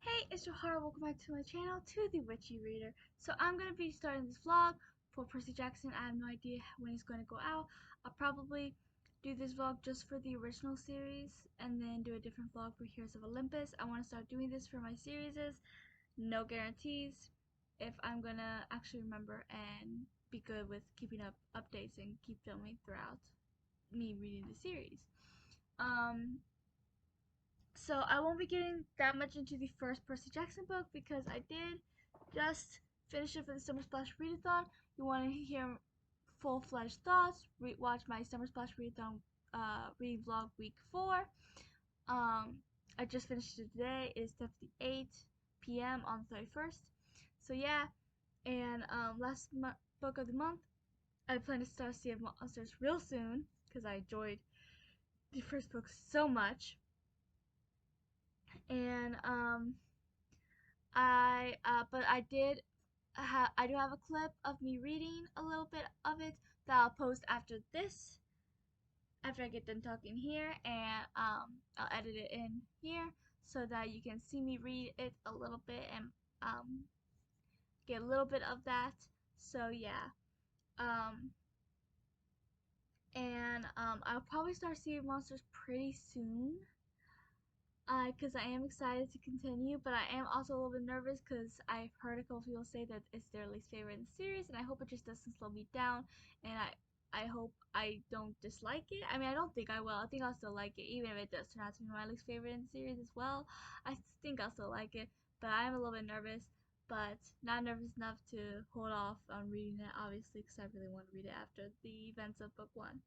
Hey, it's Johara. Welcome back to my channel, to the Witchy Reader. So I'm going to be starting this vlog for Percy Jackson. I have no idea when it's going to go out. I'll probably do this vlog just for the original series and then do a different vlog for Heroes of Olympus. I want to start doing this for my series. No guarantees if I'm going to actually remember and be good with keeping up updates and keep filming throughout me reading the series. So I won't be getting that much into the first Percy Jackson book because I did just finish it for the Summer Splash Readathon. You want to hear full-fledged thoughts, watch my Summer Splash Readathon reading vlog week 4. I just finished it today. It is 8 p.m. on the 31st. So yeah, and last book of the month, I plan to start Sea of Monsters real soon because I enjoyed the first book so much. And but I do have a clip of me reading a little bit of it that I'll post after this, after I get done talking here, and I'll edit it in here so that you can see me read it a little bit and get a little bit of that. So yeah, um, I'll probably start seeing monsters pretty soon. Because I am excited to continue, but I am also a little bit nervous because I've heard a couple people say that it's their least favorite in the series, and I hope it just doesn't slow me down, and I hope I don't dislike it. I mean, I don't think I will. I think I'll still like it, even if it does turn out to be my least favorite in the series as well. I think I'll still like it, but I'm a little bit nervous, but not nervous enough to hold off on reading it, obviously, because I really want to read it after the events of book 1.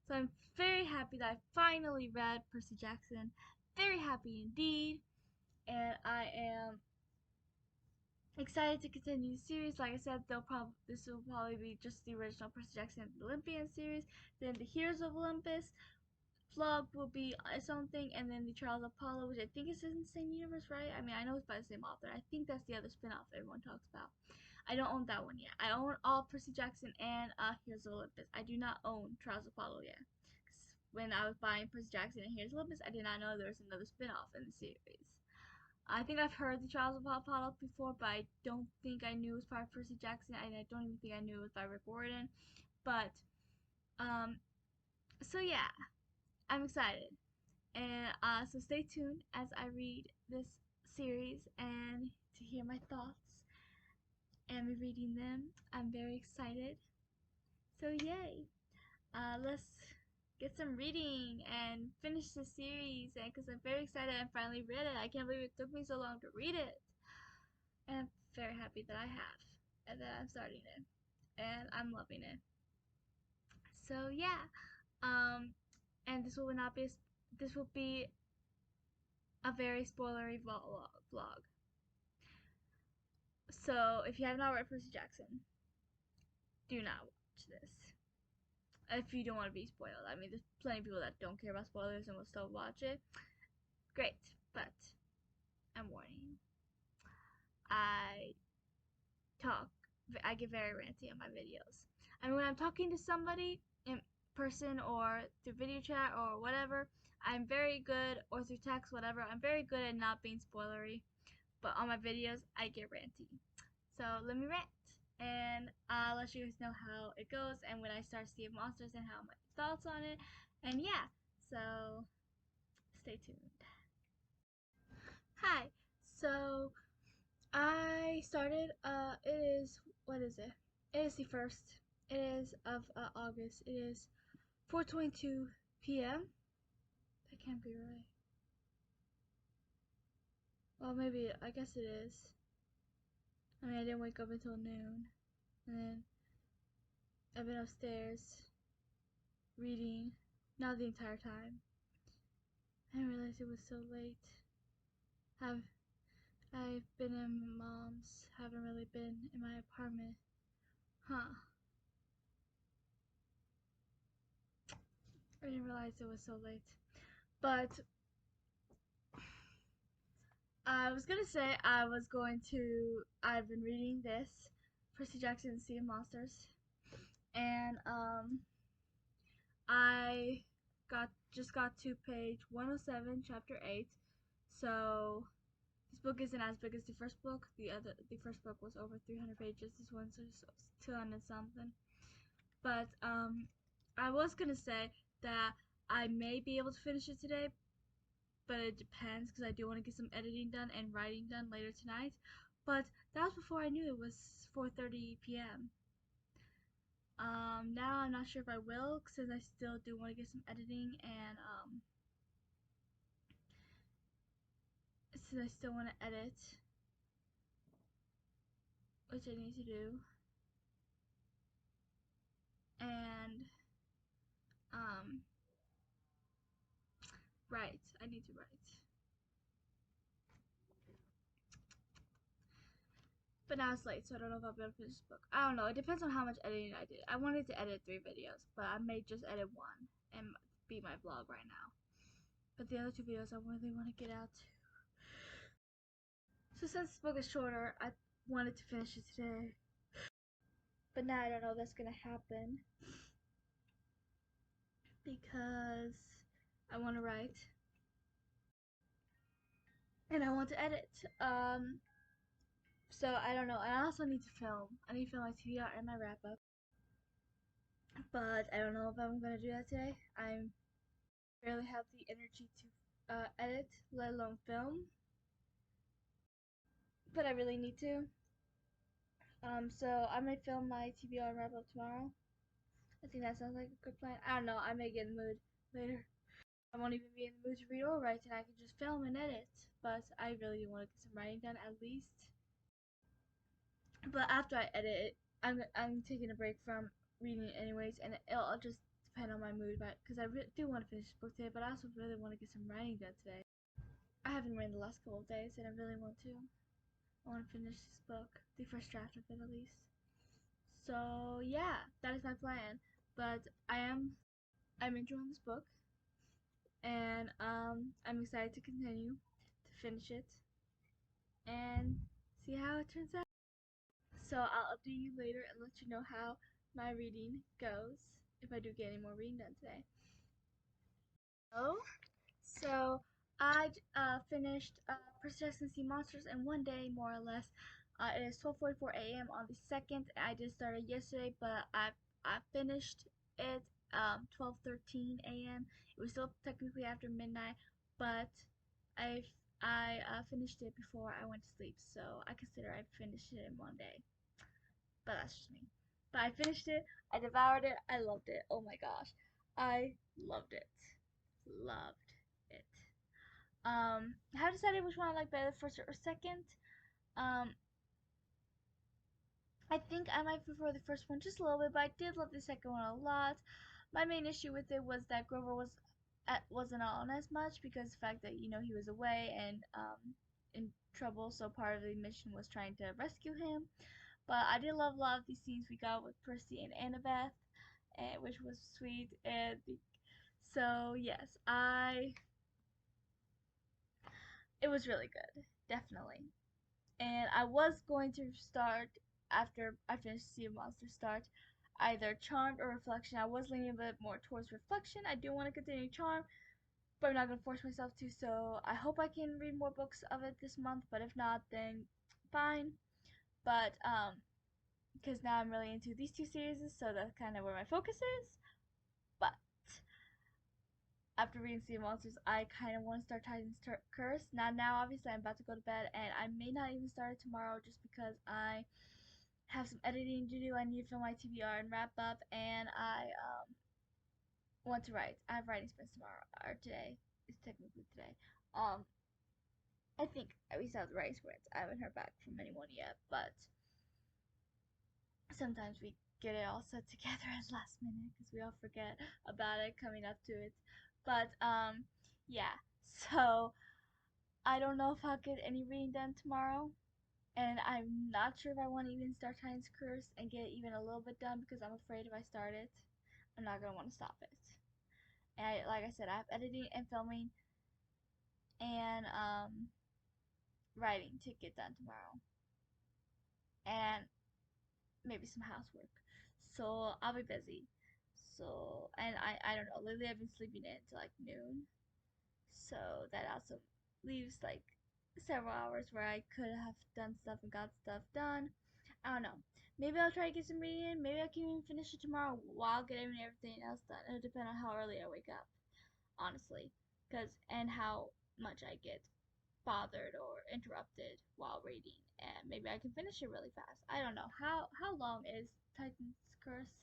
So I'm very happy that I finally read Percy Jackson. Very happy indeed, and I am excited to continue the series. Like I said, this will probably be just the original Percy Jackson and the Olympians series. Then the Heroes of Olympus vlog will be its own thing, and then the Trials of Apollo, which I think is in the same universe, right? I mean, I know it's by the same author. I think that's the other spin-off everyone talks about. I don't own that one yet. I own all Percy Jackson and Heroes of Olympus. I do not own Trials of Apollo yet. When I was buying Percy Jackson and Heroes of Olympus, I did not know there was another spin-off in the series. I think I've heard the Trials of Apollo before, but I don't think I knew it was by Percy Jackson, and I don't even think I knew it was by Rick Riordan. But, so yeah, I'm excited. And so stay tuned as I read this series and to hear my thoughts and me reading them. I'm very excited. So yay! Let's get some reading and finish the series, and because I'm very excited I finally read it. I can't believe it took me so long to read it, and I'm very happy that I have and that I'm starting it and I'm loving it. So yeah, and this will not be this will be a very spoilery vlog. So if you have not read Percy Jackson, do not watch this. If you don't want to be spoiled. I mean, there's plenty of people that don't care about spoilers and will still watch it. Great, but I'm warning you. I talk, I get very ranty on my videos. I mean, when I'm talking to somebody in person or through video chat or whatever, I'm very good, or through text, whatever, I'm very good at not being spoilery. But on my videos, I get ranty. So let me rant, and I'll let you guys know how it goes and when I start Sea of Monsters and how my thoughts on it. And yeah, so stay tuned. Hi. So I started, it is, what is it? It is the 1st. It is of August. It is 4:22 p.m. That can't be right. Well, maybe, I guess it is. I mean, I didn't wake up until noon. And then I've been upstairs reading, not the entire time. I didn't realize it was so late. I've been in mom's, haven't really been in my apartment. Huh. I didn't realize it was so late. But I was gonna say I've been reading this, Percy Jackson Sea of Monsters. And I just got to page 107, chapter 8. So This book isn't as big as the first book. The first book was over 300 pages. This one's just 200 something. But I was gonna say that I may be able to finish it today, but it depends because I do want to get some editing done and writing done later tonight. But that was before I knew it was 4:30 p.m. Now I'm not sure if I will, since I still do want to get some editing and since I still want to edit, which I need to do, and um, write. I need to write. But now it's late, so I don't know if I'll be able to finish this book. I don't know. It depends on how much editing I did. I wanted to edit 3 videos, but I may just edit 1 and be my vlog right now. But the other 2 videos I really want to get out too. So since this book is shorter, I wanted to finish it today. But now I don't know if that's gonna happen because I want to write and I want to edit. So I don't know. I also need to film. I need to film my TBR and my wrap up. But I don't know if I'm gonna do that today. I barely have the energy to edit, let alone film. But I really need to. So I might film my TBR wrap up tomorrow. I think that sounds like a good plan. I don't know. I may get in the mood later. I won't even be in the mood to read or write, and I can just film and edit. But I really do want to get some writing done at least. But after I edit it, I'm taking a break from reading it anyways, and it'll just depend on my mood. But because I do want to finish this book today, but I also really want to get some writing done today. I haven't read the last couple of days, and I really want to. I want to finish this book, the first draft of it at least. So yeah, that is my plan. But I'm enjoying this book, and I'm excited to continue to finish it and see how it turns out. So I'll update you later and let you know how my reading goes if I do get any more reading done today. Oh, so I finished Percy Jackson Sea Monsters in 1 day, more or less. It is 12:44 a.m. on the 2nd. I just started yesterday, but I finished it 12:13 a.m. It was still technically after midnight, but I finished it before I went to sleep, so I consider I finished it in 1 day. But that's just me. But I finished it. I devoured it. I loved it. Oh my gosh, I loved it. Loved it. I have decided which one I like better, first or second. Um, I think I might prefer the first one just a little bit, but I did love the second one a lot. My main issue with it was that Grover wasn't on as much because the fact that he was away and in trouble, so part of the mission was trying to rescue him. But I did love a lot of these scenes we got with Percy and Annabeth, which was sweet. And so yes, it was really good, definitely. And I was going to start after I finished Sea of Monsters start either Charmed or Reflection. I was leaning a bit more towards Reflection. I do want to continue Charm, but I'm not gonna force myself to. So I hope I can read more books of it this month. But if not, then fine. But because now I'm really into these 2 series, so that's kind of where my focus is. But after reading Sea of Monsters, I kind of want to start Titan's Curse. Now, obviously, I'm about to go to bed, and I may not even start it tomorrow just because I have some editing to do. I need to film my TBR and wrap up, and I want to write. I have writing sprints tomorrow, or today. It's technically today. I think we still have the writing sprints. I haven't heard back from anyone yet, but sometimes we get it all set together at last minute because we all forget about it coming up to it. But yeah. So I don't know if I'll get any reading done tomorrow, and I'm not sure if I want to even start Titan's Curse and get even a little bit done because I'm afraid if I start it, I'm not gonna want to stop it. And like I said, I have editing and filming and writing to get done tomorrow, and maybe some housework. So I'll be busy. So and I don't know. Lately I've been sleeping in until like noon. So that also leaves like several hours where I could have done stuff and got stuff done. I don't know. Maybe I'll try to get some reading in. Maybe I can even finish it tomorrow while getting everything else done. It'll depend on how early I wake up, honestly, and how much I get bothered or interrupted while reading, and maybe I can finish it really fast. I don't know. How long is Titan's Curse?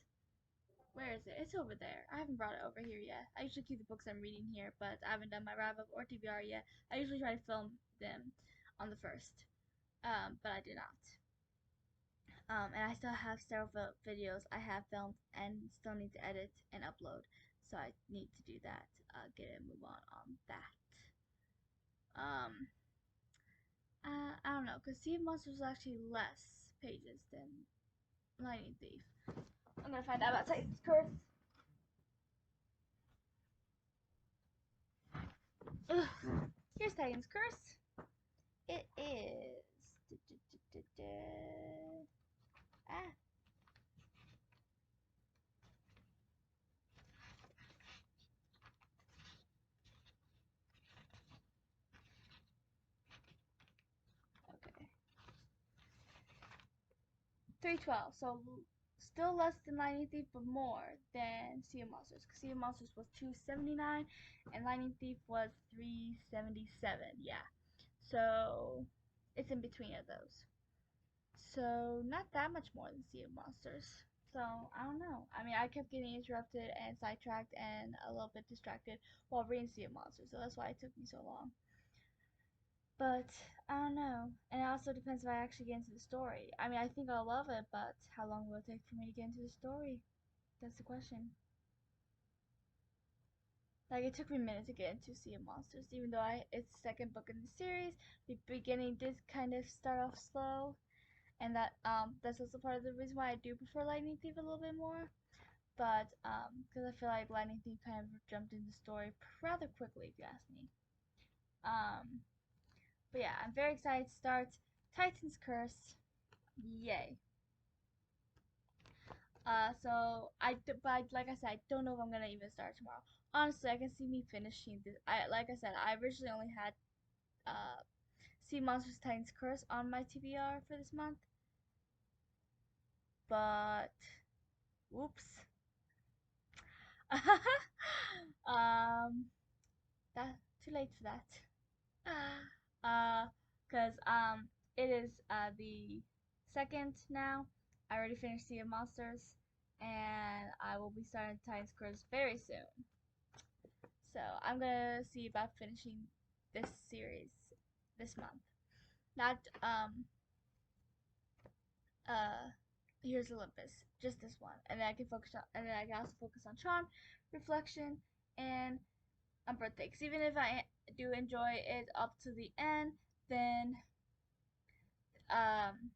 Where is it? It's over there. I haven't brought it over here yet. I usually keep the books I'm reading here, but I haven't done my wrap up or TBR yet. I usually try to film them on the first, but I did not. And I still have several videos I have filmed and still need to edit and upload, so I need to do that. Get a move on that. Um, I don't know, because Sea of Monsters was actually less pages than Lightning Thief. I'm gonna find out about Titan's Curse. Ugh. Here's Titan's Curse. It is. Ah. Okay. 312. So still less than Lightning Thief, but more than Sea of Monsters. Sea of Monsters was 279, and Lightning Thief was 377. Yeah. So it's in between of those. So not that much more than Sea of Monsters. So I don't know. I mean, I kept getting interrupted and sidetracked and a little bit distracted while reading Sea of Monsters. So that's why it took me so long. But I don't know. And it also depends if I actually get into the story. I mean, I think I'll love it, but how long will it take for me to get into the story? That's the question. Like, it took me a minute to get into Sea of Monsters, even though it's the second book in the series. The beginning did kind of start off slow, and that's also part of the reason why I do prefer Lightning Thief a little bit more. But because I feel like Lightning Thief kind of jumped into the story rather quickly, if you ask me. Um, but yeah, I'm very excited to start Titan's Curse. Yay! But like I said, I don't know if I'm gonna even start tomorrow. Honestly, I can see me finishing this. Like I said, I originally only had Sea Monsters Titan's Curse on my TBR for this month, but whoops. um, that too late for that. Cause it is the second now. I already finished Sea of Monsters, and I will be starting Titan's Curse very soon. So I'm gonna see about finishing this series this month. Not uh Here's Olympus, just this one, and then I can focus on, and then I can also focus on Charm, Reflection, and Birthday. Because even if I do enjoy it up to the end, then um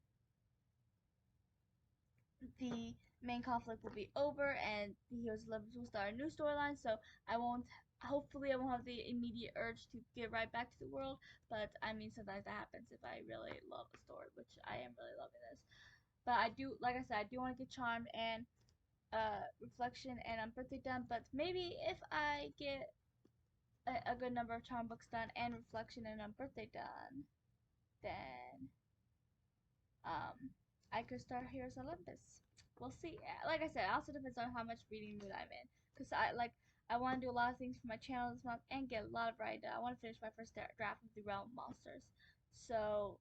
the main conflict will be over and the Heroes of Olympus will start a new storyline. So hopefully I won't have the immediate urge to get right back to the world. But I mean, sometimes that happens if I really love a story, which I am really loving this. But I do, like I said, I do want to get Charmed and Reflection and Birthday done. But maybe if I get a good number of Charm books done and Reflection and Birthday done, then I could start Heroes Olympus. We'll see. Like I said, it also depends on how much reading mood I'm in. Cause I want to do a lot of things for my channel this month and get a lot of writing done. I want to finish my first draft of the Realm of Monsters. So,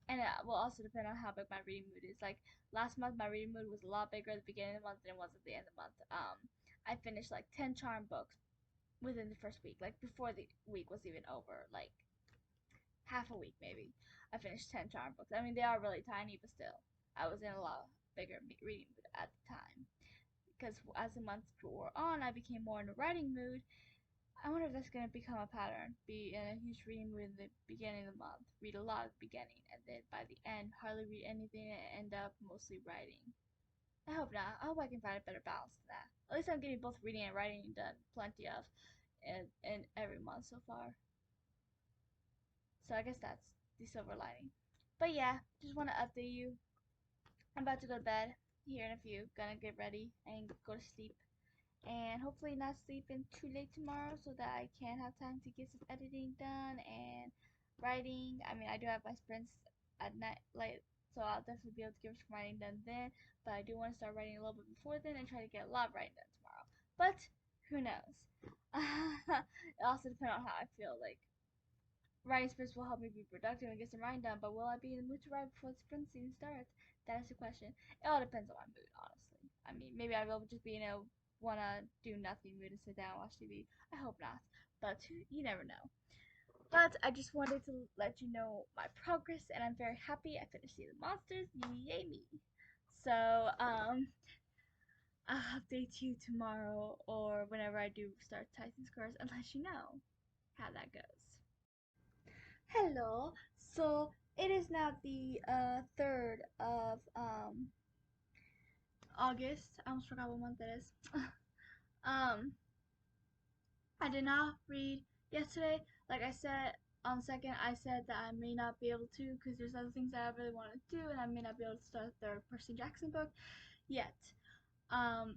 and it will also depend on how big my reading mood is. Like last month, my reading mood was a lot bigger at the beginning of the month than it was at the end of the month. I finished like 10 charm books within the first week, like before the week was even over. Like half a week maybe. I finished 10 charm books. I mean, they are really tiny, but still, I was in a lot bigger reading mood at the time. Because as the months wore on, I became more in a writing mood. I wonder if that's going to become a pattern. Be in a huge reading mood in the beginning of the month, read a lot at the beginning, and then by the end, hardly read anything and end up mostly writing. I hope not. I hope I can find a better balance to that. At least I'm getting both reading and writing done plenty of in every month so far. So I guess that's the silver lining. But yeah, just want to update you. I'm about to go to bed here in a few. Gonna get ready and go to sleep. and hopefully not sleeping too late tomorrow so that I can have time to get some editing done and writing. I mean, I do have my sprints at night, like, so I'll definitely be able to get some writing done then. But I do want to start writing a little bit before then and try to get a lot of writing done tomorrow. But who knows? It also depends on how I feel. Like, writing sprints will help me be productive and get some writing done, but will I be in the mood to write before the sprint season starts? That is the question. It all depends on my mood, honestly. I mean, maybe I will just be in a wanna do nothing mood and sit down and watch TV. I hope not, but you never know. But I just wanted to let you know my progress, and I'm very happy I finished Sea of the Monsters. Yay me! So, I'll update you tomorrow or whenever I do start Tyson's course and let you know how that goes. Hello. So it is now the 3rd of August. I almost forgot what month it is. um, I did not read yesterday. Like I said on the second, I said that I may not be able to because there's other things that I really want to do, and I may not be able to start the Percy Jackson book yet. Um,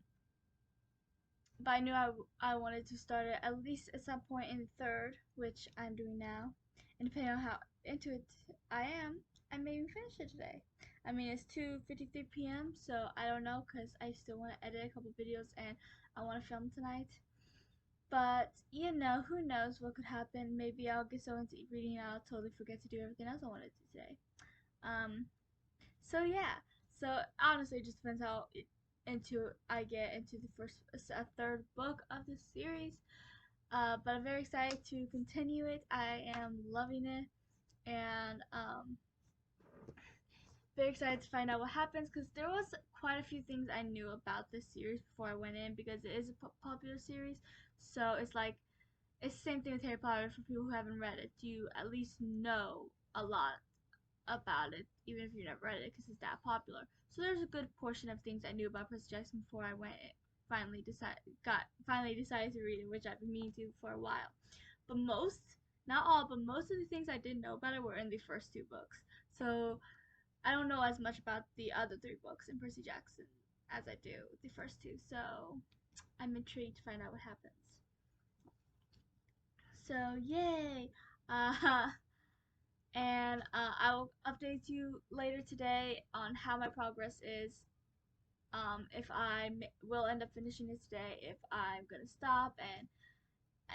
but I knew I wanted to start it at least at some point in the third, which I'm doing now. And depending on how into it I am, I may even finish it today. I mean, it's 2:53 p.m., so I don't know because I still want to edit a couple videos and I want to film tonight. But, you know, who knows what could happen. Maybe I'll get so into reading I'll totally forget to do everything else I want to do today. Um, so yeah, so honestly, it just depends how into I get into the third book of the series. But I'm very excited to continue it. I am loving it, and very excited to find out what happens because there was quite a few things I knew about this series before I went in because it is a popular series. So it's like it's the same thing with Harry Potter for people who haven't read it. You at least know a lot about it, even if you never read it, because it's that popular. So there's a good portion of things I knew about Percy Jackson before I went finally decided to read it, which I've been meaning to for a while. But most, not all, but most of the things I didn't know about it were in the first two books. So I don't know as much about the other three books in Percy Jackson as I do the first two. So I'm intrigued to find out what happens. So yay! Uh, and I'll update you later today on how my progress is. If I will end up finishing it today, if I'm gonna stop,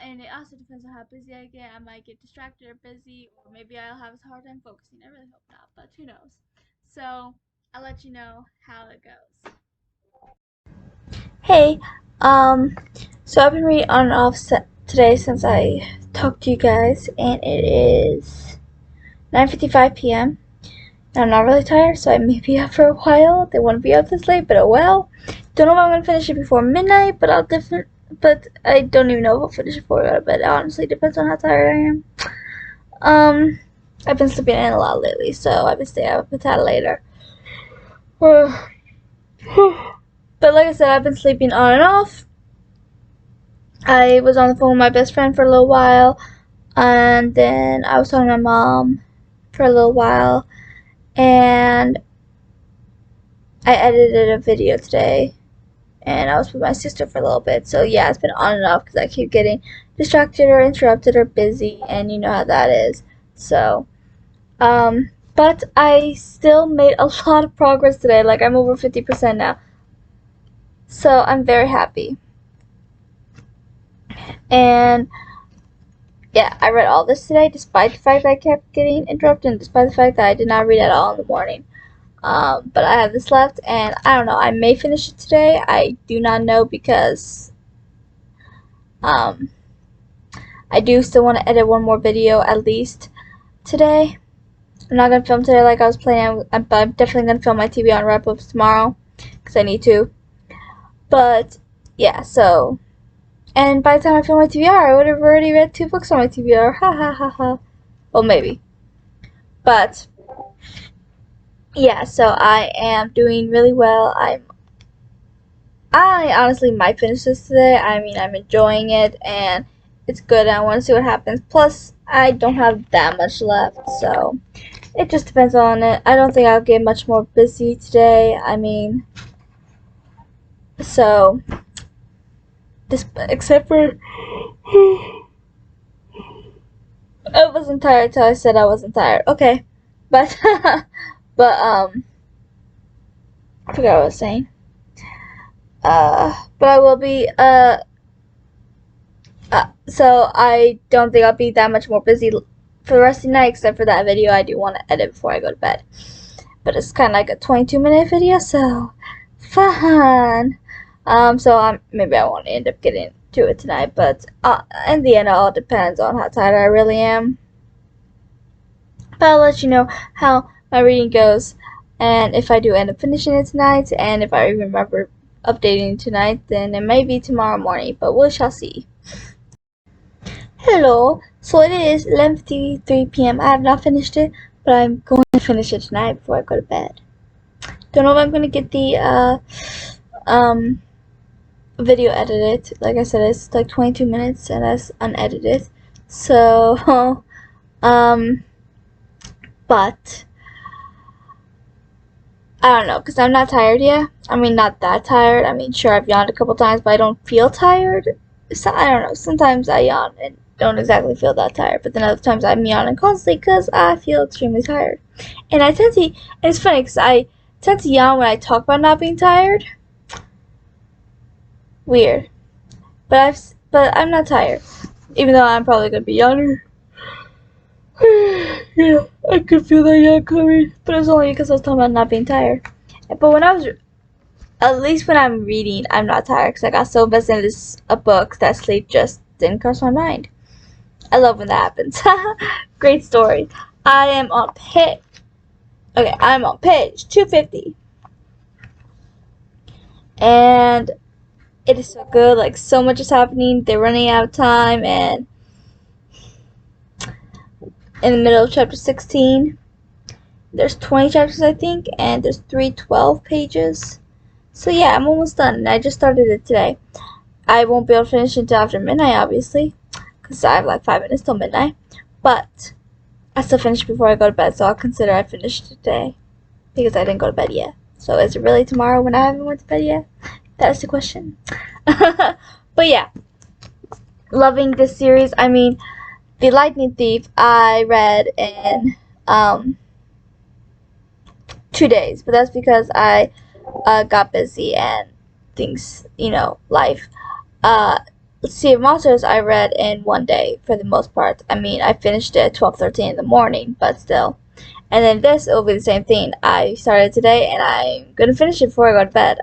and it also depends on how busy I get. I might get distracted or busy, or maybe I'll have a hard time focusing. I really hope not, but who knows? So I'll let you know how it goes. Hey, so I've been reading on and off today since I talked to you guys, and it is 9:55 p.m. I'm not really tired, so I may be up for a while. They want to be up this late, but oh well. Don't know if I'm gonna finish it before midnight, but but I don't even know if I'll finish it before I go to bed. It honestly depends on how tired I am. I've been sleeping in a lot lately, so I've been staying up a tad later. But like I said, I've been sleeping on and off. I was on the phone with my best friend for a little while, and then I was talking to my mom for a little while, and I edited a video today, and I was with my sister for a little bit. So yeah, it's been on and off because I keep getting distracted or interrupted or busy, and you know how that is. So, but I still made a lot of progress today. Like I'm over 50% now. So I'm very happy. And yeah, I read all this today despite the fact that I kept getting interrupted and despite the fact that I did not read at all in the morning. But I have this left, and I don't know. I may finish it today. I do not know because um, I do still want to edit one more video at least today. I'm not gonna film today like I was planning. I'm definitely gonna film my TBR wrap ups tomorrow because I need to. But yeah, so and by the time I film my TBR, I would have already read 2 books on my TBR. Ha ha ha ha. Well, maybe. But yeah, so I am doing really well. I honestly might finish this today. I mean, I'm enjoying it and it's good. I want to see what happens. Plus, I don't have that much left, so it just depends on it. I don't think I'll get much more busy today. I mean, so except for I wasn't tired till I said I wasn't tired. Okay, but I forgot what I was saying. But I will be so I don't think I'll be that much more busy for the rest of the night, except for that video I do want to edit before I go to bed. But it's kind of like a 22-minute video, so fun. So maybe I won't end up getting to it tonight, but in the end, it all depends on how tired I really am. But I'll let you know how my reading goes, and if I do end up finishing it tonight, and if I remember updating tonight, then it may be tomorrow morning, but we shall see. Hello, so it is 11:53 p.m. I have not finished it, but I'm going to finish it tonight before I go to bed. Don't know if I'm going to get the video edited. Like I said, it's like 22 minutes and that's unedited. So, but I don't know, because I'm not tired yet. I mean, not that tired. I mean, sure, I've yawned a couple times, but I don't feel tired. So, I don't know. Sometimes I yawn and don't exactly feel that tired, but then other times I'm yawning constantly because I feel extremely tired. And I tend to, and it's funny because I tend to yawn when I talk about not being tired. Weird. But I'm not tired, even though I'm probably gonna be yawning. Yeah, I could feel that yawn coming, but it's only because I was talking about not being tired. But when I was, at least when I'm reading, I'm not tired because I got so invested in a book that sleep just didn't cross my mind. I love when that happens. Great story. I'm on page 250, and it is so good. Like, so much is happening. They're running out of time, and in the middle of chapter 16, there's 20 chapters, I think, and there's 312 pages. So yeah, I'm almost done, and I just started it today. I won't be able to finish until after midnight, obviously, because I have like 5 minutes till midnight. But I still finished before I go to bed, so I'll consider I finished today, because I didn't go to bed yet. So is it really tomorrow when I haven't went to bed yet? That is the question. But yeah, loving this series. I mean, The Lightning Thief I read in 2 days, but that's because I got busy and things, life. Sea of Monsters I read in 1 day for the most part. I mean, I finished it at 12:13 in the morning, but still. And then this will be the same thing. I started today, and I'm gonna finish it before I go to bed.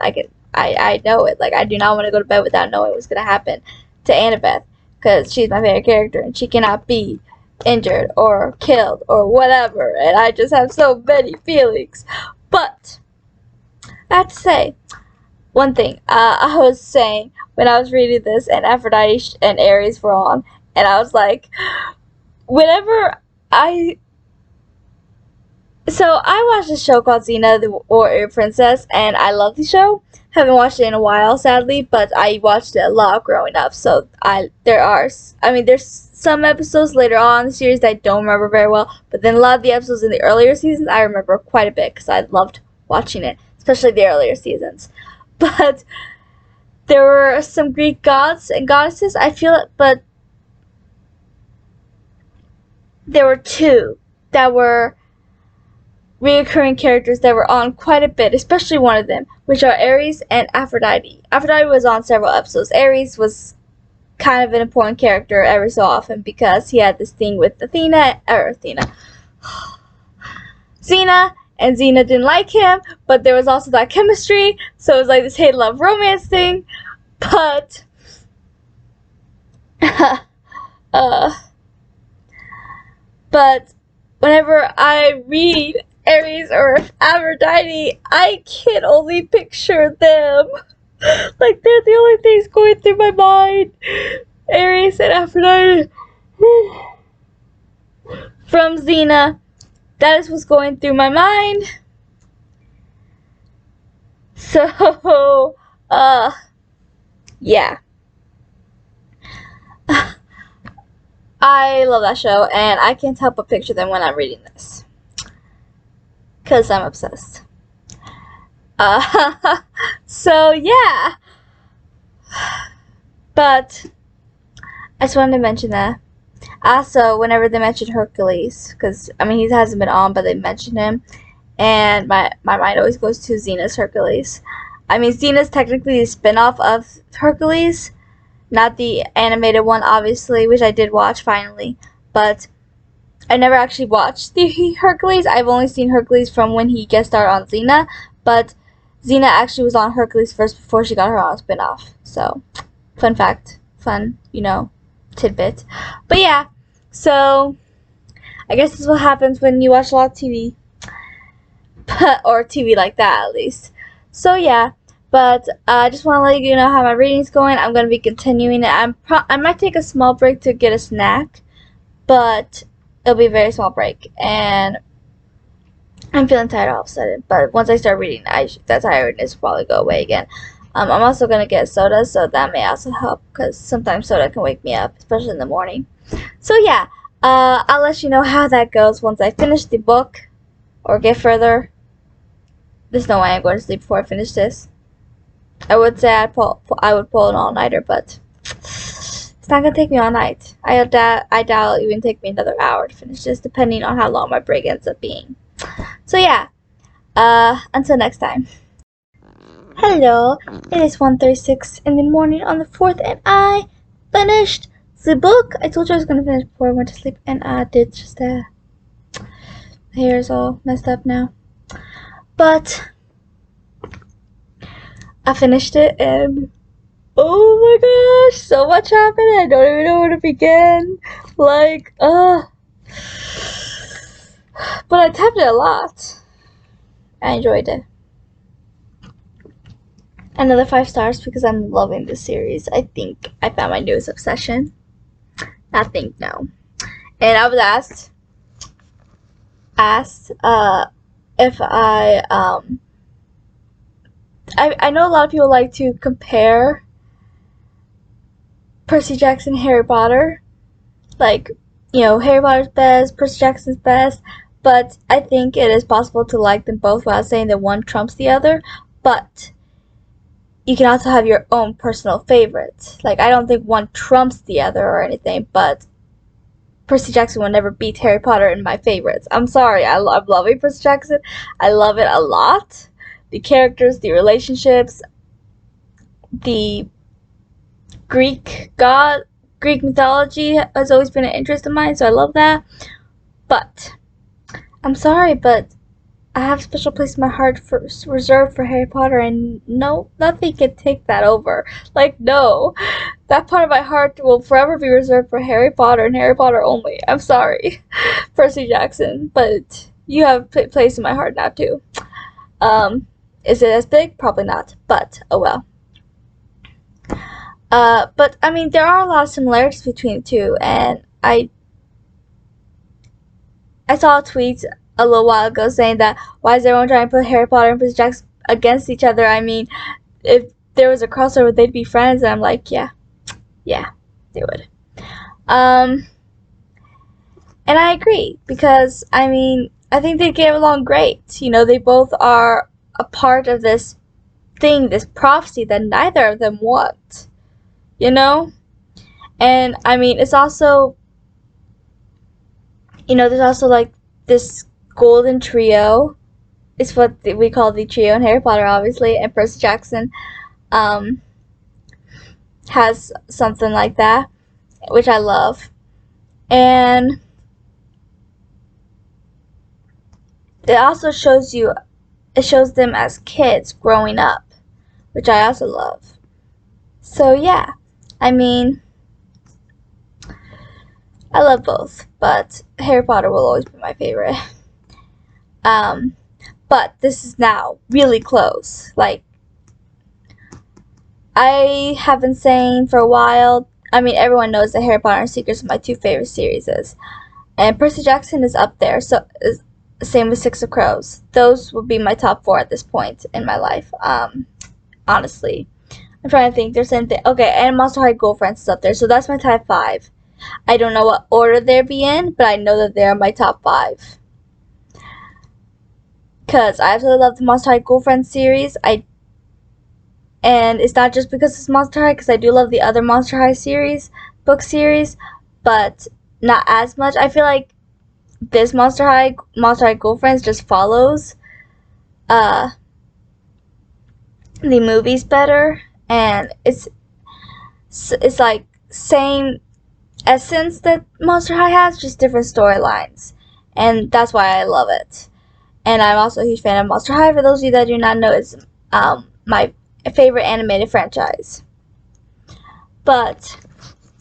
I know it. Like, I do not want to go to bed without knowing what's gonna happen to Annabeth, because she's my favorite character, and she cannot be injured or killed or whatever. And I just have so many feelings. But I have to say one thing. I was saying when I was reading this, and Aphrodite and Ares were on, and I was like, whenever So I watched a show called Xena, the Warrior Princess, and I love the show. Haven't watched it in a while, sadly, but I watched it a lot growing up. So there's some episodes later on in the series that I don't remember very well, but then a lot of the episodes in the earlier seasons I remember quite a bit because I loved watching it, especially the earlier seasons. But there were some Greek gods and goddesses, I feel, but there were two that were reoccurring characters that were on quite a bit, especially one of them, which are Ares and Aphrodite. Aphrodite was on several episodes. Ares was kind of an important character every so often because he had this thing with Xena, and Xena didn't like him, but there was also that chemistry, so it was like this hate-love romance thing. But but whenever I read Ares or Aphrodite, I can only picture them. Like, they're the only things going through my mind. Ares and Aphrodite. From Xena, that is what's going through my mind. So, yeah. I love that show, and I can't help but picture them when I'm reading this. Because I'm obsessed. So, yeah. But I just wanted to mention that. Also, whenever they mentioned Hercules, because I mean he hasn't been on, but they mentioned him, and my mind always goes to Xena's Hercules. I mean Xena's technically a spin-off of Hercules, not the animated one, obviously, which I did watch finally, but I never actually watched the Hercules. I've only seen Hercules from when he guest starred on Xena, but Xena actually was on Hercules first before she got her own spin-off. So, fun fact, fun, tidbit. But yeah, so I guess this is what happens when you watch a lot of TV, or TV like that at least. So yeah, but I just want to let you know how my reading's going. I'm gonna be continuing it. I might take a small break to get a snack, but it'll be a very small break, and I'm feeling tired all of a sudden. But once I start reading, that tiredness will probably go away again. I'm also gonna get soda, so that may also help, because sometimes soda can wake me up, especially in the morning. So yeah, I'll let you know how that goes once I finish the book or get further. There's no way I'm going to sleep before I finish this. I would say I would pull an all-nighter, but it's not gonna take me all night. I doubt it'll even take me another hour to finish this, depending on how long my break ends up being. So yeah, until next time. Hello, it is 1:36 in the morning on the 4th, and I finished the book. I told you I was gonna finish before I went to sleep, and I did just that. My hair is all messed up now, but I finished it, and oh my gosh, so much happened. I don't even know where to begin. Like, but I typed it a lot. I enjoyed it. Another 5 stars because I'm loving this series. I think I found my newest obsession. I think no. And I was asked if I know a lot of people like to compare Percy Jackson and Harry Potter. Like, Harry Potter's best, Percy Jackson's best, but I think it is possible to like them both without saying that one trumps the other. But you can also have your own personal favorites. Like, I don't think one trumps the other or anything, but Percy Jackson will never beat Harry Potter in my favorites. I'm sorry, I love loving Percy Jackson. I love it a lot. The characters, the relationships, the Greek mythology has always been an interest of mine, so I love that. But I'm sorry, but I have a special place in my heart reserved for Harry Potter, and no, nothing can take that over. Like, no. That part of my heart will forever be reserved for Harry Potter and Harry Potter only. I'm sorry, Percy Jackson, but you have a place in my heart now, too. Is it as big? Probably not, but oh well. But, I mean, there are a lot of similarities between the two, and I saw a tweet a little while ago saying that why is everyone trying to put Harry Potter and Percy Jackson against each other? I mean, if there was a crossover, they'd be friends, and I'm like, yeah, they would. And I agree, because, I mean, I think they get along great. They both are a part of this thing, this prophecy that neither of them want. And, I mean, it's also, there's also, like, this golden trio. It's what we call the trio in Harry Potter, obviously, and Percy Jackson has something like that, which I love. And it also shows them as kids growing up, which I also love. So yeah, I mean, I love both, but Harry Potter will always be my favorite. But this is now really close. Like, I have been saying for a while, I mean, everyone knows that Harry Potter and Secrets are my 2 favorite series. And Percy Jackson is up there, so same with Six of Crows. Those would be my top 4 at this point in my life, honestly. I'm trying to think, there's anything, okay, and Monster High Girlfriends is up there, so that's my top 5. I don't know what order they'll be in, but I know that they're my top 5. Because I absolutely love the Monster High Girlfriends series. I and it's not just because it's Monster High, because I do love the other Monster High book series, but not as much. I feel like this Monster High Girlfriends just follows uh the movies better, and it's like same essence that Monster High has, just different storylines, and that's why I love it. And I'm also a huge fan of Monster High. For those of you that do not know, it's my favorite animated franchise. But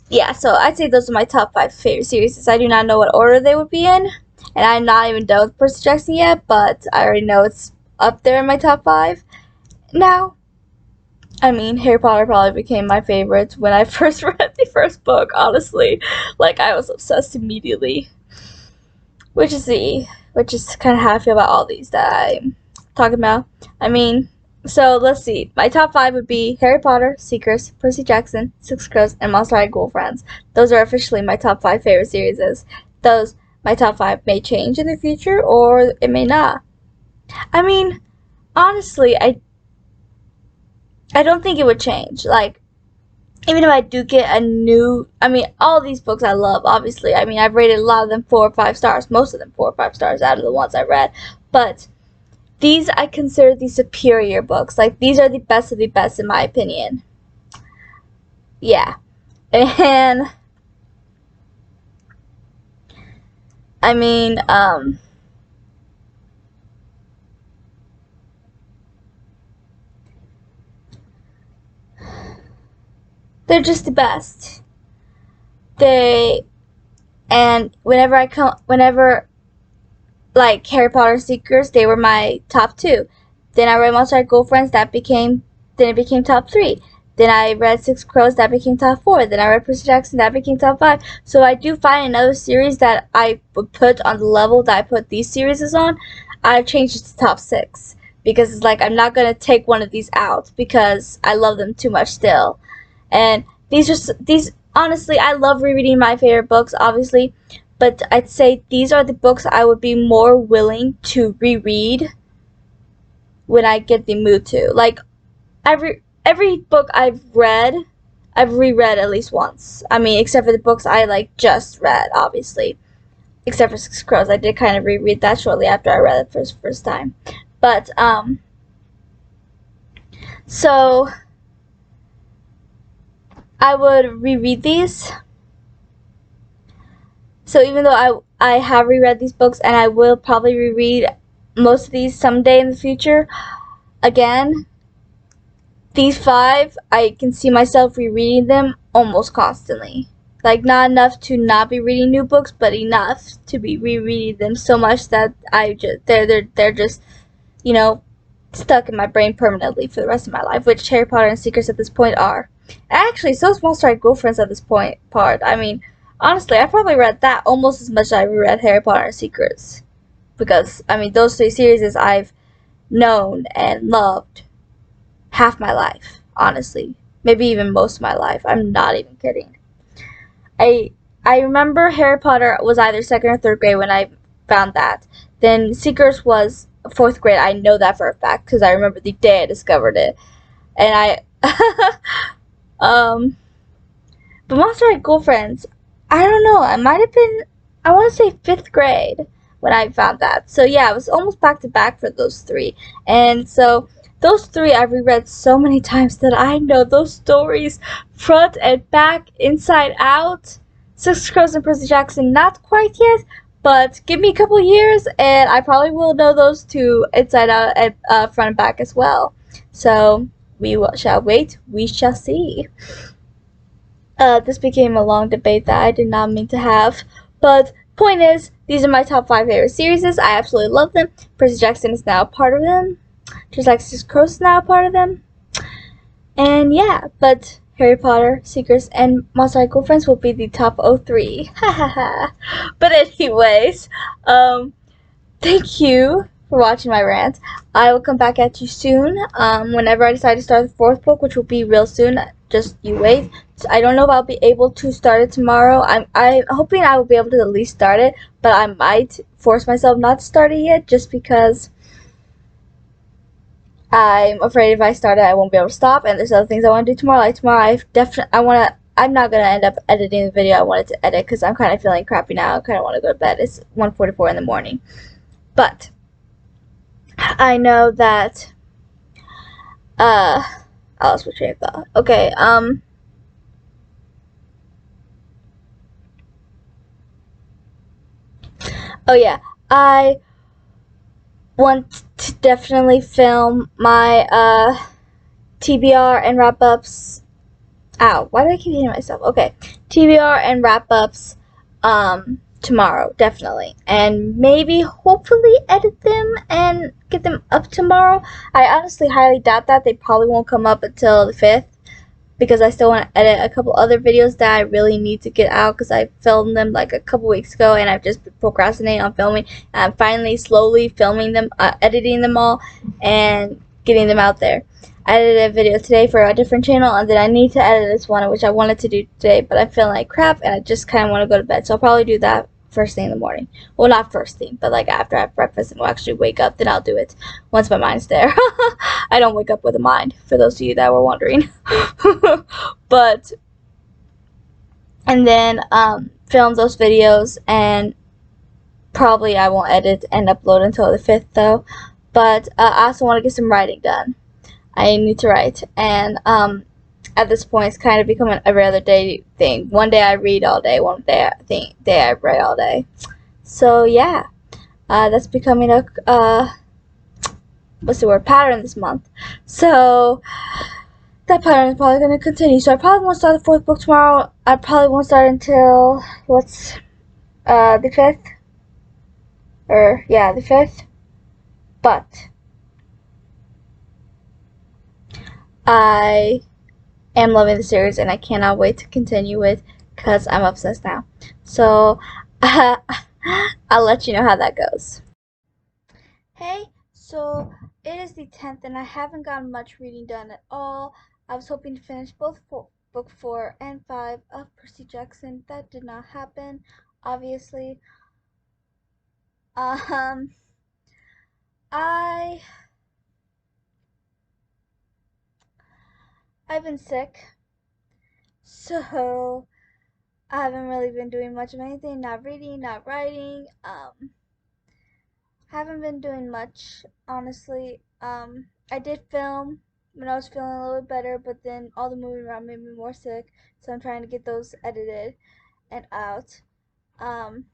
yeah, so I'd say those are my top 5 favorite series. I do not know what order they would be in, and I'm not even done with Percy Jackson yet, but I already know it's up there in my top 5 now. I mean, Harry Potter probably became my favorite when I first read the first book, honestly. Like, I was obsessed immediately. Which is kind of how I feel about all these that I'm talking about. I mean, so let's see. My top 5 would be Harry Potter, Seekers, Percy Jackson, Six Crows, and Monster High Girlfriends. Those are officially my top 5 favorite series. My top 5 may change in the future, or it may not. I mean, honestly, I don't think it would change. Like, even if I do get a new, I mean, all these books I love, obviously. I mean, I've rated a lot of them 4 or 5 stars, most of them 4 or 5 stars out of the ones I read. But these I consider the superior books. Like, these are the best of the best, in my opinion. Yeah. And, I mean, they're just the best. And whenever like Harry Potter Seekers, they were my top 2. Then I read Monster High Girlfriends, then it became top 3. Then I read Six Crows, that became top 4. Then I read Percy Jackson, that became top 5. So I do find another series that I would put on the level that I put these series on, I changed it to top 6. Because it's like, I'm not going to take one of these out because I love them too much still. And honestly, I love rereading my favorite books, obviously, but I'd say these are the books I would be more willing to reread when I get the mood to. Like, every book I've reread at least once. I mean, except for the books I like just read, obviously. Except for Six Crows, I did kind of reread that shortly after I read it for the first time. But so I would reread these. So even though I have reread these books, and I will probably reread most of these someday in the future, again, these 5, I can see myself rereading them almost constantly. Like, not enough to not be reading new books, but enough to be rereading them so much that they're just, you know, stuck in my brain permanently for the rest of my life, which Harry Potter and Secrets at this point are. Actually, so is Monster High Girlfriends at this part. I mean, honestly, I probably read that almost as much as I reread Harry Potter and Secrets. Because, I mean, those 3 series I've known and loved half my life, honestly. Maybe even most of my life. I'm not even kidding. I remember Harry Potter was either 2nd or 3rd grade when I found that. Then Secrets was 4th grade. I know that for a fact because I remember the day I discovered it. And but Monster High Girlfriends, I don't know, I might have been, I want to say 5th grade when I found that. So yeah, it was almost back to back for those 3. And so those 3 I've reread so many times that I know those stories front and back, inside out. Six Crows and Percy Jackson, not quite yet, but give me a couple years and I probably will know those 2 inside out and front and back as well. So shall wait, we shall see. This became a long debate that I did not mean to have, but point is, these are my top 5 favorite series. I absolutely love them. Percy Jackson is now a part of them, just like Six Crows is now a part of them. And yeah, but Harry Potter, Seekers, and Monster High Girlfriends will be the top 03. Ha ha ha. But anyways, thank you for watching my rant. I will come back at you soon, whenever I decide to start the 4th book, which will be real soon. Just you wait. I don't know if I'll be able to start it tomorrow. I'm hoping I will be able to at least start it, but I might force myself not to start it yet, just because I'm afraid if I start it, I won't be able to stop. And there's other things I want to do tomorrow. Like tomorrow, I'm not gonna end up editing the video I wanted to edit because I'm kind of feeling crappy now. I kind of want to go to bed. It's 1:44 in the morning, but I know that I lost my train of thought. Okay, oh yeah, I want to definitely film my TBR and wrap ups. Ow, why do I keep hitting myself? Okay, TBR and wrap ups tomorrow, definitely. And maybe hopefully edit them and get them up tomorrow. I honestly highly doubt that. They probably won't come up until the 5th because I still want to edit a couple other videos that I really need to get out because I filmed them like a couple weeks ago and I've just been procrastinating on filming. And I'm finally slowly filming them, editing them all, and getting them out there. I edited a video today for a different channel, and then I need to edit this one, which I wanted to do today, but I'm feeling like crap, and I just kind of want to go to bed, so I'll probably do that first thing in the morning. Well, not first thing, but like after I have breakfast and will actually wake up, then I'll do it once my mind's there. I don't wake up with a mind, for those of you that were wondering. But, and then film those videos, and probably I won't edit and upload until the 5th though. But I also want to get some writing done. I need to write, and at this point it's kind of becoming every other day thing. One day I read all day, one day I write all day. So yeah, that's becoming a what's the word, pattern this month. So that pattern is probably going to continue. So I probably won't start the 4th book tomorrow. I probably won't start until the 5th, or yeah, the 5th. But I am loving the series and I cannot wait to continue it because I'm obsessed now. So I'll let you know how that goes. Hey, so it is the 10th and I haven't gotten much reading done at all. I was hoping to finish both book 4 and 5 of Percy Jackson. That did not happen, obviously. Um, I I've been sick, so I haven't really been doing much of anything. Not reading, not writing. Haven't been doing much, honestly. I did film when I was feeling a little bit better, but then all the moving around made me more sick, so I'm trying to get those edited and out. Um,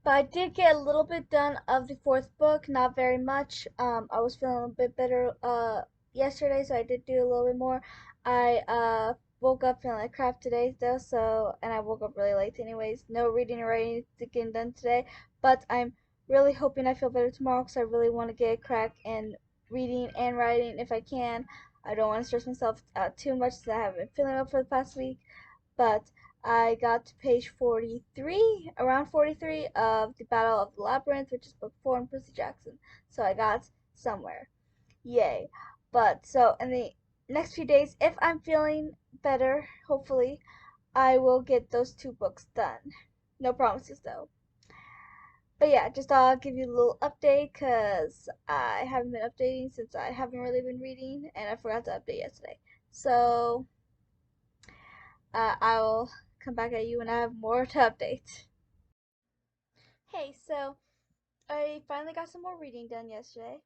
but I did get a little bit done of the 4th book, not very much. I was feeling a bit better yesterday, so I did do a little bit more. I woke up feeling like crap today though, so, and I woke up really late anyways. No reading or writing to get done today, but I'm really hoping I feel better tomorrow because I really want to get a crack in reading and writing if I can. I don't want to stress myself out too much since I haven't been feeling well for the past week, but I got to page 43, around 43 of the Battle of the Labyrinth, which is book 4 in Percy Jackson. So I got somewhere. Yay. But so in the next few days, if I'm feeling better, hopefully, I will get those 2 books done. No promises though. But yeah, just I'll give you a little update because I haven't been updating since I haven't really been reading and I forgot to update yesterday. So I'll come back at you when I have more to update. Hey, so I finally got some more reading done yesterday.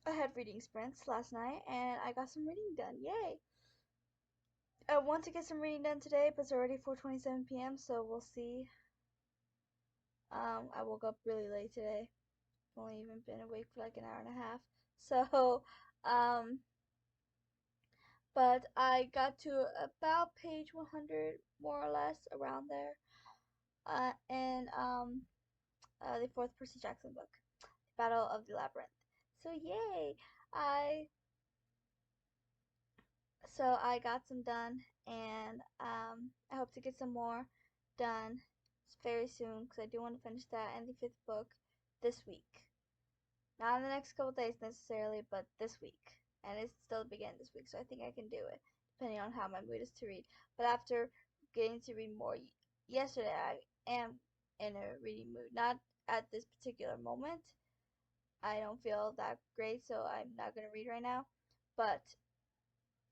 I had reading sprints last night and I got some reading done. Yay! I want to get some reading done today, but it's already 4:27 p.m., so we'll see. I woke up really late today. I've only even been awake for like an hour and a half. So, um, but I got to about page 100, more or less, around there. And the 4th Percy Jackson book, Battle of the Labyrinth. So yay! I got some done, and I hope to get some more done very soon because I do want to finish that and the fifth book this week. Not in the next couple days necessarily, but this week. And it's still beginning this week, so I think I can do it, depending on how my mood is to read. But after getting to read more yesterday, I am in a reading mood. Not at this particular moment. I don't feel that great, so I'm not going to read right now. But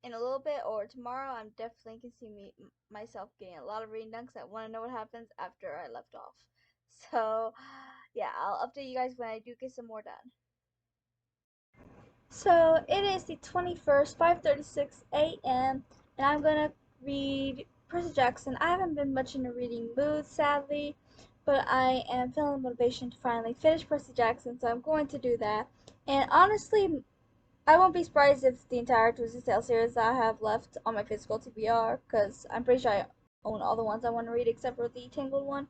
in a little bit or tomorrow, I'm definitely can see myself getting a lot of reading done because I want to know what happens after I left off. So, yeah, I'll update you guys when I do get some more done. So it is the 21st, 5:36 a.m., and I'm gonna read Percy Jackson. I haven't been much in a reading mood, sadly, but I am feeling motivation to finally finish Percy Jackson, so I'm going to do that. And honestly, I won't be surprised if the entire Twisted Tale series that I have left on my physical TBR, because I'm pretty sure I own all the ones I want to read except for the Tangled one.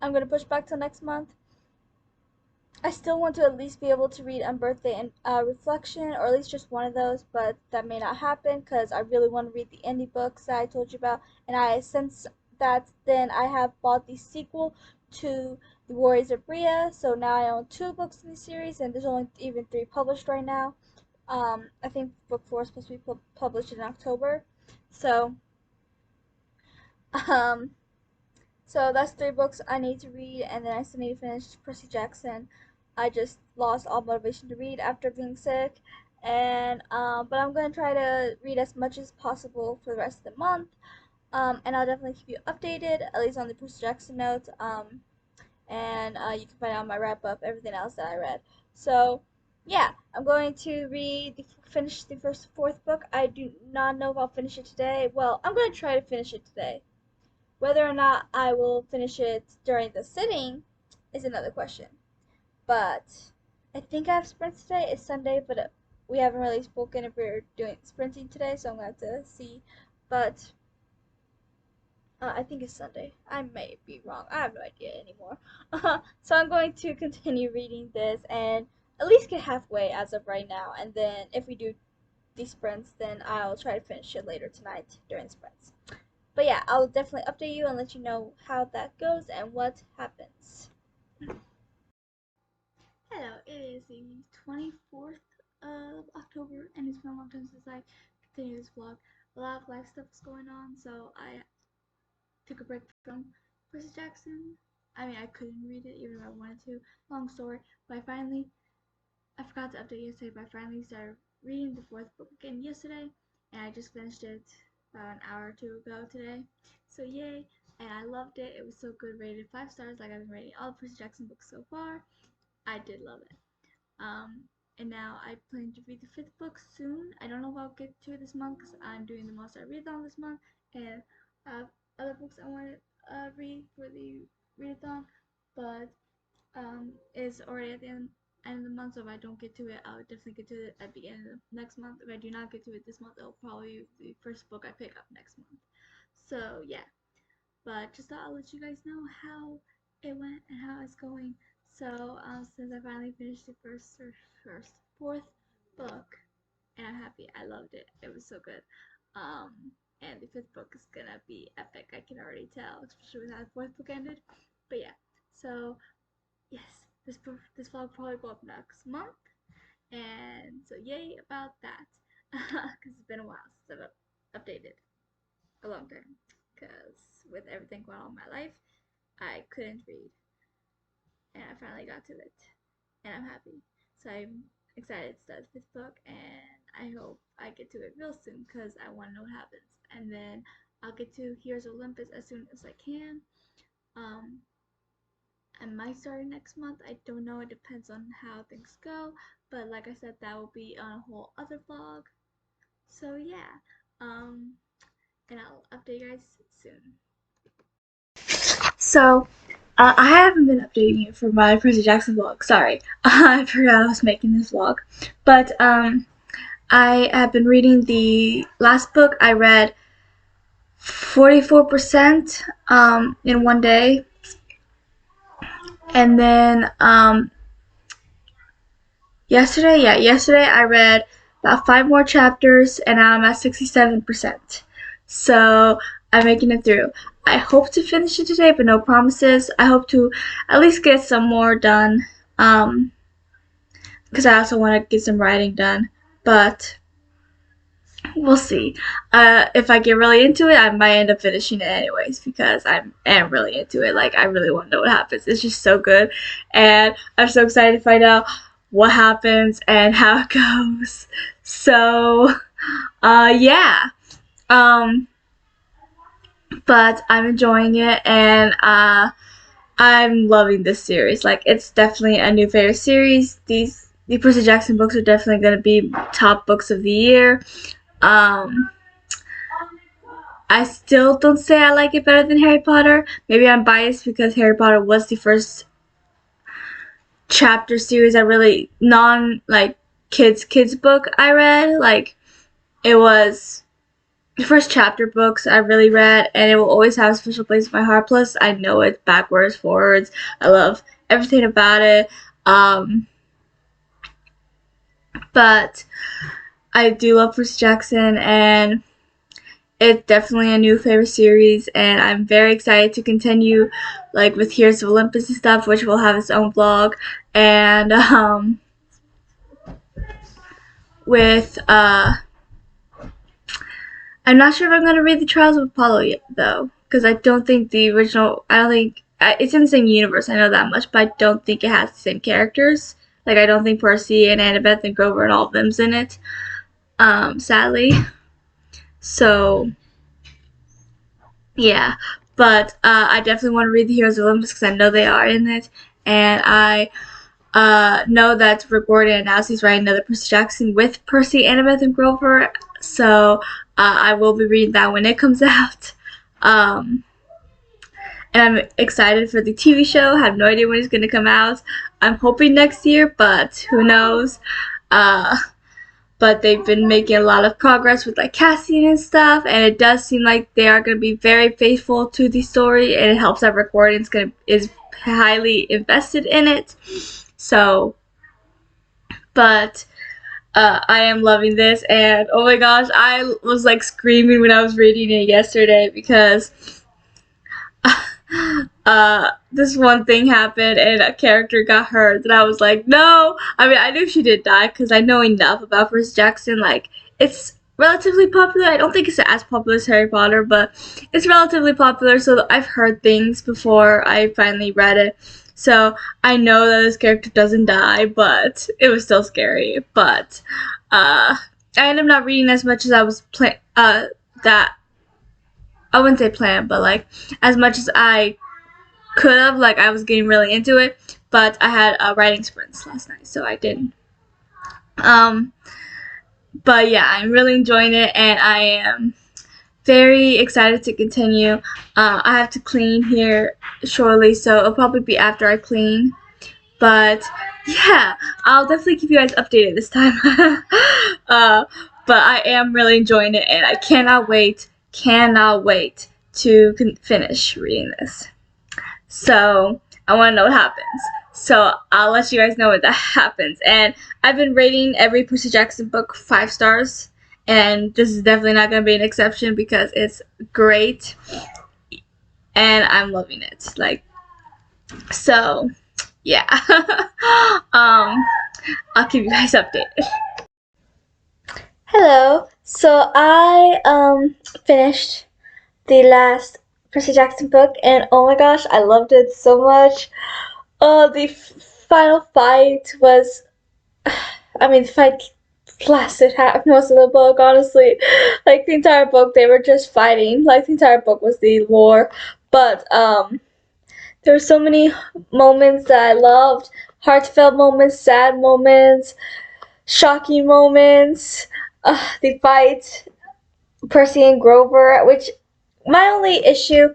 I'm gonna push back till next month. I still want to at least be able to read Unbirthday and Reflection, or at least just one of those, but that may not happen because I really want to read the indie books that I told you about. And since that, then I have bought the sequel to The Warriors of Bria, so now I own 2 books in the series, and there's only even 3 published right now. I think book 4 is supposed to be published in October, so um, so that's 3 books I need to read, and then I still need to finish Percy Jackson. I just lost all motivation to read after being sick, and but I'm gonna try to read as much as possible for the rest of the month. And I'll definitely keep you updated, at least on the Percy Jackson notes. And you can find out my wrap up, everything else that I read. So yeah, I'm going to finish the first 4th book. I do not know if I'll finish it today. Well, I'm gonna try to finish it today. Whether or not I will finish it during the sitting is another question. But I think I have sprints today. It's Sunday, but we haven't really spoken if we're doing sprinting today, so I'm going to have to see. But I think it's Sunday. I may be wrong. I have no idea anymore. So I'm going to continue reading this and at least get halfway as of right now. And then if we do these sprints, then I'll try to finish it later tonight during sprints. But yeah, I'll definitely update you and let you know how that goes and what happens. Hello, it is the 24th of October, and it's been a long time since I continued this vlog. A lot of life stuff is going on, so I took a break from Percy Jackson. I mean, I couldn't read it even if I wanted to. Long story, but I forgot to update yesterday, but I finally started reading the 4th book again yesterday, and I just finished it about an hour or 2 ago today. So yay, and I loved it. It was so good, rated 5 stars like I've been rating all the Percy Jackson books so far. I did love it. And now I plan to read the 5th book soon. I don't know if I'll get to it this month because I'm doing the Monster Readathon this month, and I have other books I want to read for the readathon, but it's already at the end of the month, so if I don't get to it, I'll definitely get to it at the end of next month. If I do not get to it this month, it'll probably be the first book I pick up next month. So yeah, but just thought I'll let you guys know how it went and how it's going. So since I finally finished the first 4th book, and I'm happy. I loved it. It was so good. And the 5th book is gonna be epic. I can already tell, especially with how the 4th book ended. But yeah, so yes, this vlog will probably go up next month, and so yay about that, because it's been a while since I've updated, a long time, because with everything going on in my life, I couldn't read, and I finally got to it, and I'm happy. So I'm excited to start the 5th book, and I hope I get to it real soon, because I want to know what happens, and then I'll get to Heroes of Olympus as soon as I can. I might start it next month. I don't know. It depends on how things go. But like I said, that will be on a whole other vlog. So yeah. And I'll update you guys soon. So, I haven't been updating you for my Percy Jackson vlog. Sorry. I forgot I was making this vlog. But, I have been reading the last book. I read 44% in one day. And then, yesterday I read about 5 more chapters, and now I'm at 67%. So I'm making it through. I hope to finish it today, but no promises. I hope to at least get some more done. Because I also want to get some writing done. But we'll see. If I get really into it, I might end up finishing it anyways because I am really into it. Like, I really want to know what happens. It's just so good, and I'm so excited to find out what happens and how it goes. So, yeah. Um, but I'm enjoying it, and I'm loving this series. Like, it's definitely a new favorite series. The Percy Jackson books are definitely going to be top books of the year. Um, I still don't say I like it better than Harry Potter. Maybe I'm biased because Harry Potter was the first chapter series I really kids book I read. Like, it was the first chapter books I really read, and it will always have a special place in my heart. Plus, I know it backwards, forwards. I love everything about it. But I do love Percy Jackson, and it's definitely a new favorite series, and I'm very excited to continue, like, with Heroes of Olympus and stuff, which will have its own vlog, and with I'm not sure if I'm gonna read the Trials of Apollo yet, though, because I don't think the original. I don't think it's in the same universe. I know that much, but I don't think it has the same characters. Like, I don't think Percy and Annabeth and Grover and all of them's in it. Sadly. So, yeah. But I definitely want to read the Heroes of Olympus because I know they are in it, and I know that Rick Gordon announced he's writing another Percy Jackson with Percy, Annabeth, and Grover. So I will be reading that when it comes out. And I'm excited for the TV show. I have no idea when it's going to come out. I'm hoping next year, but who knows. But they've been making a lot of progress with, like, casting and stuff, and it does seem like they are going to be very faithful to the story, and it helps that Rick Gordon is highly invested in it. So, but I am loving this, and oh my gosh, I was like screaming when I was reading it yesterday because this one thing happened and a character got hurt, and I was like, no. I mean, I knew she did die because I know enough about Percy Jackson. Like, it's relatively popular. I don't think it's as popular as Harry Potter, but it's relatively popular, so I've heard things before I finally read it. So I know that this character doesn't die, but it was still scary. But I ended up not reading as much as I was that I wouldn't say planned, but like as much as I could have. Like, I was getting really into it, but I had writing sprints last night, so I didn't. But yeah, I'm really enjoying it, and I am very excited to continue. I have to clean here shortly, so it'll probably be after I clean. But yeah, I'll definitely keep you guys updated this time. But I am really enjoying it, and I cannot wait to finish reading this. So I want to know what happens. So I'll let you guys know when that happens. And I've been rating every Percy Jackson book 5 stars, and this is definitely not going to be an exception because it's great, and I'm loving it. Like, so yeah. I'll keep you guys updated. Hello. So I finished the last Percy Jackson book, and oh my gosh, I loved it so much. The final fight was, I mean, the fight lasted most of the book, honestly. Like, the entire book, they were just fighting. Like, the entire book was the lore. But there were so many moments that I loved. Heartfelt moments, sad moments, shocking moments. The fight, Percy and Grover, which my only issue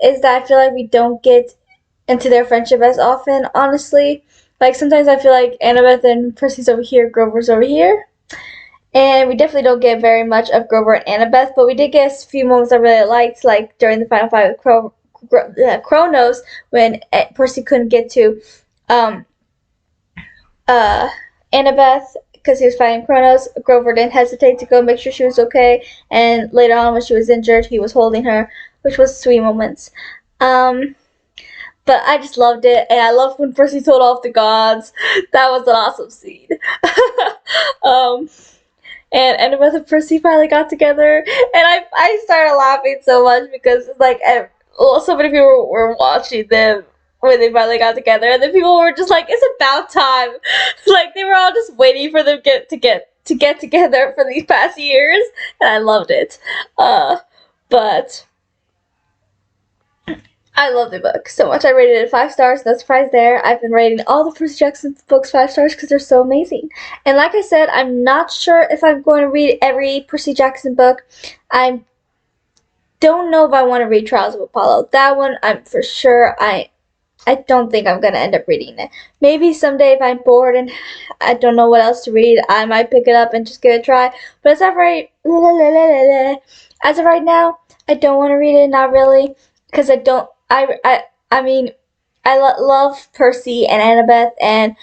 is that I feel like we don't get into their friendship as often, honestly. Like, sometimes I feel like Annabeth and Percy's over here, Grover's over here. And we definitely don't get very much of Grover and Annabeth, but we did get a few moments I really liked, like during the final fight with Kronos, when Percy couldn't get to Annabeth because he was fighting Kronos, Grover didn't hesitate to go make sure she was okay. And later on, when she was injured, he was holding her, which was sweet moments. But I just loved it, and I loved when Percy told off the gods. That was an awesome scene. um, and Annabeth and Percy finally got together, and I started laughing so much because like so many people were watching them when they finally got together, and then people were just like, "It's about time!" Like they were all just waiting for them to get together for these past years, and I loved it. But I love the book so much. I rated it 5 stars. No surprise there. I've been rating all the Percy Jackson books 5 stars because they're so amazing. And like I said, I'm not sure if I'm going to read every Percy Jackson book. I don't know if I want to read Trials of Apollo. That one, I'm for sure. I don't think I'm going to end up reading it. Maybe someday if I'm bored and I don't know what else to read, I might pick it up and just give it a try. But as of right now, I don't want to read it. Not really, because I don't. I mean, I love Percy and Annabeth and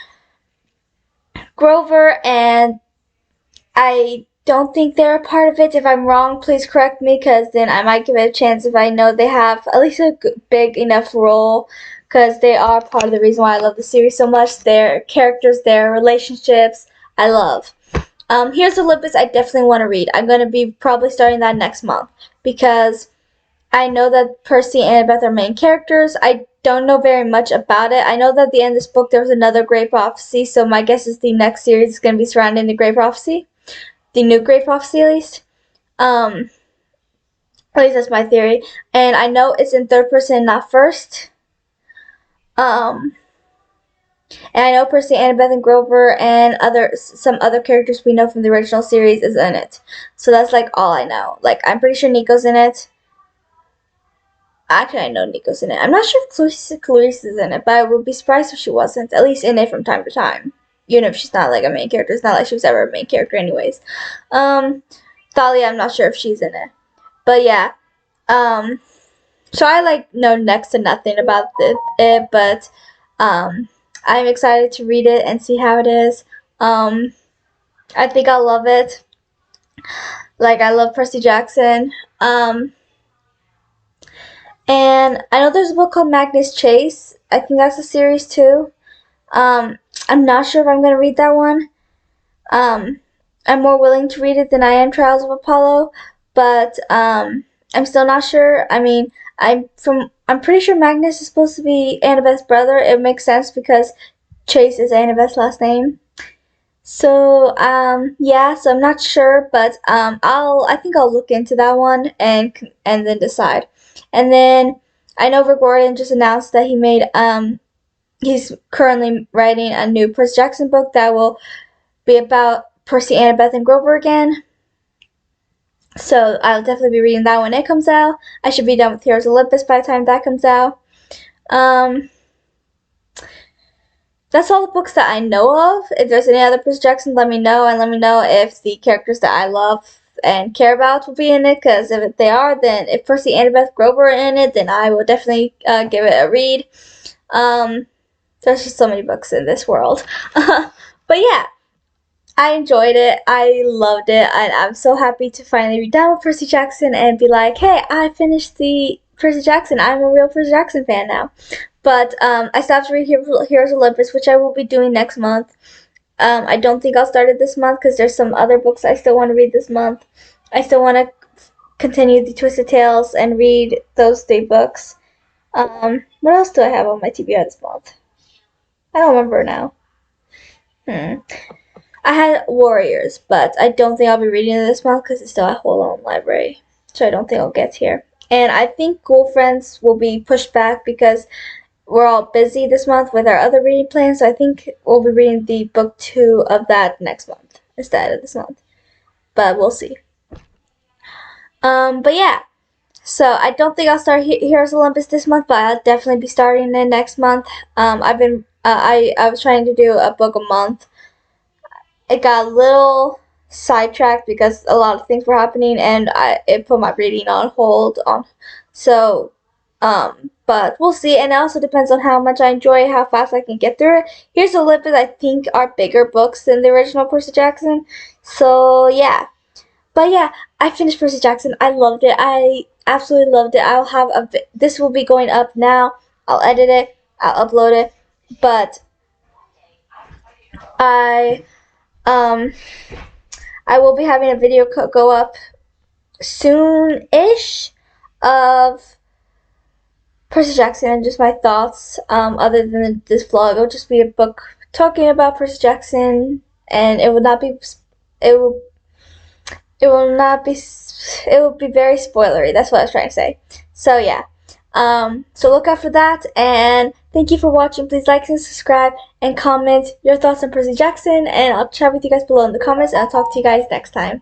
Grover, and I don't think they're a part of it. If I'm wrong, please correct me, because then I might give it a chance if I know they have at least a big enough role, because they are part of the reason why I love the series so much. Their characters, their relationships, I love. Here's Olympus I definitely want to read. I'm going to be probably starting that next month, because I know that Percy and Annabeth are main characters. I don't know very much about it. I know that at the end of this book there was another Great Prophecy, so my guess is the next series is going to be surrounding the Great Prophecy. The new Great Prophecy, at least. At least that's my theory. And I know it's in third person, not first. And I know Percy, Annabeth, and Grover, and some other characters we know from the original series is in it. So that's like all I know. Like I'm pretty sure Nico's in it. Actually, I know Nico's in it. I'm not sure if Clarice is in it, but I would be surprised if she wasn't. At least in it from time to time. Even if she's not like a main character. It's not like she was ever a main character anyways. Thalia, I'm not sure if she's in it. But yeah. So I like know next to nothing about it, but I'm excited to read it and see how it is. I think I'll love it. Like I love Percy Jackson. And I know there's a book called Magnus Chase. I think that's a series too. I'm not sure if I'm going to read that one. I'm more willing to read it than I am Trials of Apollo, but I'm still not sure. I mean, I'm pretty sure Magnus is supposed to be Annabeth's brother. It makes sense because Chase is Annabeth's last name. So yeah, so I'm not sure, but I think I'll look into that one and then decide. And then I know Rick Gordon just announced that he's currently writing a new Percy Jackson book that will be about Percy, Annabeth, and Grover again. So I'll definitely be reading that when it comes out. I should be done with Heroes of Olympus by the time that comes out. That's all the books that I know of. If there's any other Percy Jackson, let me know, and let me know if the characters that I love and care about will be in it, because if they are, then if Percy, Annabeth, Grover are in it, then I will definitely give it a read. There's just so many books in this world. But yeah, I enjoyed it. I loved it. And I'm so happy to finally be done with Percy Jackson and be like, hey, I finished the Percy Jackson. I'm a real Percy Jackson fan now. But I still have to read Heroes of Olympus, which I will be doing next month. I don't think I'll start it this month because there's some other books I still want to read this month. I still want to continue the Twisted Tales and read those 3 books. What else do I have on my TBR this month? I don't remember now. I had Warriors, but I don't think I'll be reading it this month because it's still at Hold On Library. So I don't think I'll get here. And I think Ghoul Friends will be pushed back because we're all busy this month with our other reading plans. So I think we'll be reading the book 2 of that next month instead of this month. But we'll see. But yeah. So I don't think I'll start Heroes of Olympus this month, but I'll definitely be starting it next month. I was trying to do a book a month. It got a little sidetracked because a lot of things were happening, and it put my reading on hold. So but we'll see. And it also depends on how much I enjoy it, how fast I can get through it. Here's Olympians, I think, are bigger books than the original Percy Jackson. So yeah. But yeah, I finished Percy Jackson. I loved it. I absolutely loved it. I'll have this will be going up now. I'll edit it. I'll upload it. But I um I will be having a video go up soon-ish of Percy Jackson and just my thoughts. Other than this vlog, it'll just be a book talking about Percy Jackson, and it will not be. It will. It will not be. It will be very spoilery. That's what I was trying to say. So yeah. So look out for that, and thank you for watching. Please like and subscribe and comment your thoughts on Percy Jackson, and I'll chat with you guys below in the comments, and I'll talk to you guys next time.